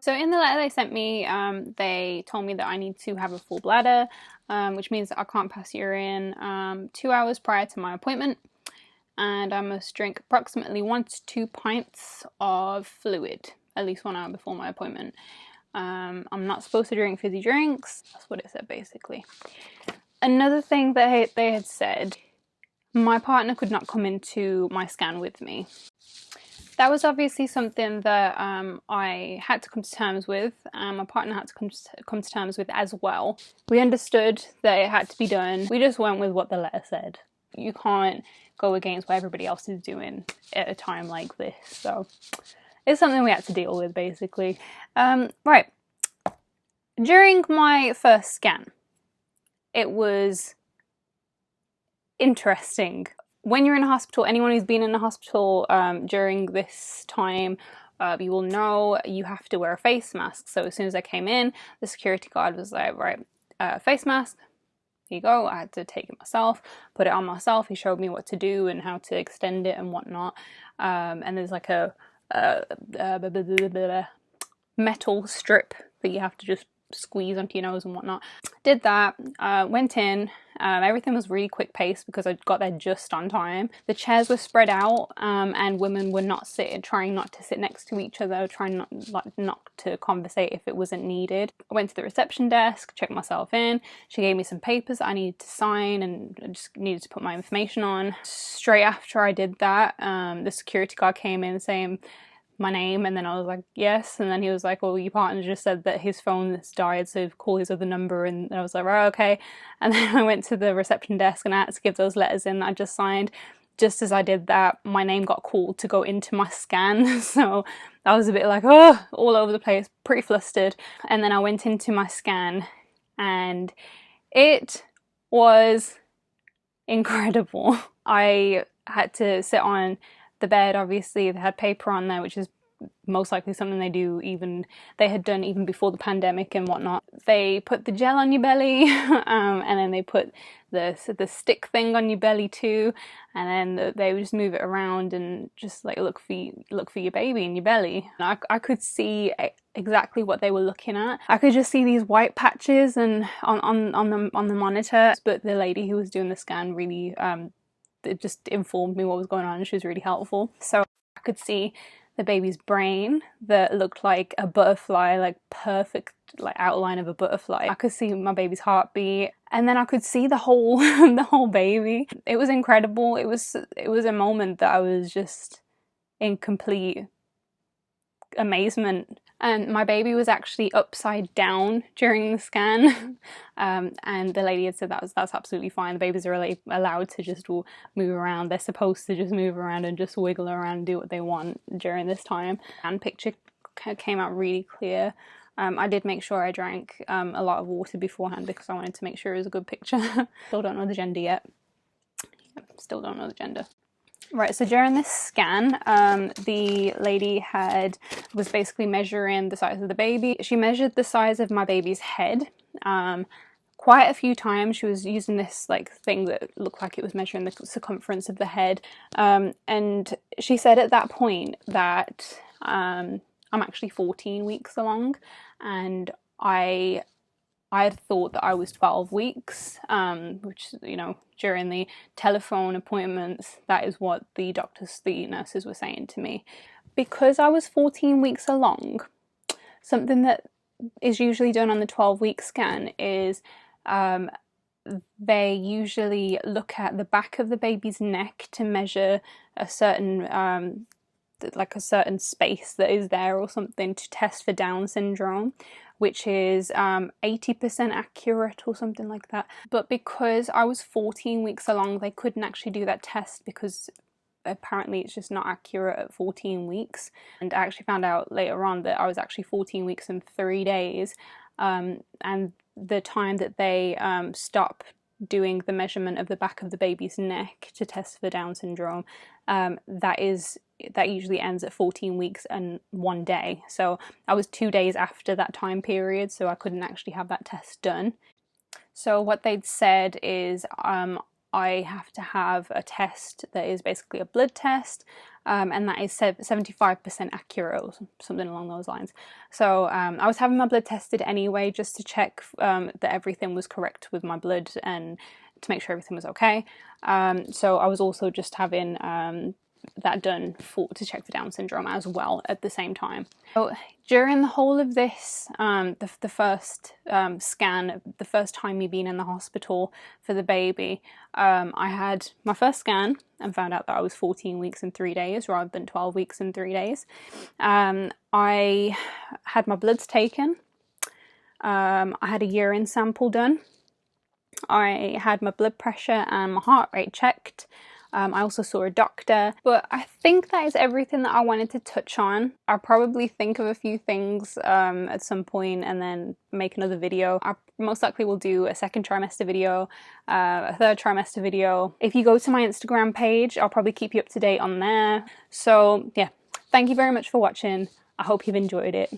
So in the letter they sent me, they told me that I need to have a full bladder, which means that I can't pass urine 2 hours prior to my appointment, and I must drink approximately 1 to 2 pints of fluid at least 1 hour before my appointment. I'm not supposed to drink fizzy drinks. That's what it said basically. Another thing that they had said, my partner could not come into my scan with me. That was obviously something that I had to come to terms with, and my partner had to come to terms with as well. We understood that it had to be done. We just went with what the letter said. You can't go against what everybody else is doing at a time like this. So it's something we had to deal with, basically. Right. During my first scan, it was interesting. When you're in a hospital, anyone who's been in a hospital during this time, you will know you have to wear a face mask. So as soon as I came in, the security guard was like, right, face mask, here you go. I had to take it myself, put it on myself. He showed me what to do and how to extend it and whatnot. And there's like a metal strip that you have to just squeeze onto your nose and whatnot. Did that, went in, everything was really quick paced because I got there just on time. The chairs were spread out, and women were trying not to sit next to each other, trying not to conversate if it wasn't needed. I went to the reception desk, checked myself in. She gave me some papers that I needed to sign and I just needed to put my information on. Straight after I did that, the security guard came in saying my name, and then I was like, yes, and then he was like, well, your partner just said that his phone has died, so call his other number, and I was like, right, okay. And then I went to the reception desk and I had to give those letters in that I just signed. Just as I did that, my name got called to go into my scan, so I was a bit like, oh, all over the place, pretty flustered. And then I went into my scan and it was incredible. I had to sit on the bed. Obviously they had paper on there, which is most likely something they had done even before the pandemic and whatnot. They put the gel on your belly, and then they put the stick thing on your belly too, and then they would just move it around and just like look for your baby in your belly. And I could see exactly what they were looking at. I could just see these white patches and on the monitor, but the lady who was doing the scan really it just informed me what was going on, and she was really helpful. So I could see the baby's brain that looked like a butterfly, like perfect like outline of a butterfly. I could see my baby's heartbeat, and then I could see the whole the whole baby. It was incredible. It was a moment that I was just in complete amazement. And my baby was actually upside down during the scan, and the lady had said that's absolutely fine. The babies are really allowed to just move around. They're supposed to just move around and just wiggle around and do what they want during this time. And picture came out really clear. I did make sure I drank a lot of water beforehand because I wanted to make sure it was a good picture. Still don't know the gender yet. Still don't know the gender. Right, so during this scan, the lady was basically measuring the size of the baby. She measured the size of my baby's head quite a few times. She was using this like thing that looked like it was measuring the circumference of the head, and she said at that point that I'm actually 14 weeks along, and I had thought that I was 12 weeks, which, you know, during the telephone appointments, that is what the nurses were saying to me. Because I was 14 weeks along, something that is usually done on the 12-week scan is they usually look at the back of the baby's neck to measure a certain like a certain space that is there or something to test for Down syndrome, which is 80% accurate or something like that. But because I was 14 weeks along, they couldn't actually do that test because apparently it's just not accurate at 14 weeks. And I actually found out later on that I was actually 14 weeks and 3 days, and the time that they stop doing the measurement of the back of the baby's neck to test for Down syndrome, that usually ends at 14 weeks and 1 day. So I was 2 days after that time period, so I couldn't actually have that test done. So what they'd said is I have to have a test that is basically a blood test, and that is 75% accurate or something along those lines. So I was having my blood tested anyway, just to check that everything was correct with my blood and to make sure everything was okay. So I was also just having that done to check for Down syndrome as well at the same time. So during the whole of this, the first scan, the first time me being in the hospital for the baby, I had my first scan and found out that I was 14 weeks and 3 days rather than 12 weeks and 3 days. I had my bloods taken. I had a urine sample done. I had my blood pressure and my heart rate checked. I also saw a doctor, but I think that is everything that I wanted to touch on. I'll probably think of a few things at some point and then make another video. I most likely will do a second trimester video, a third trimester video. If you go to my Instagram page, I'll probably keep you up to date on there. So yeah, thank you very much for watching. I hope you've enjoyed it.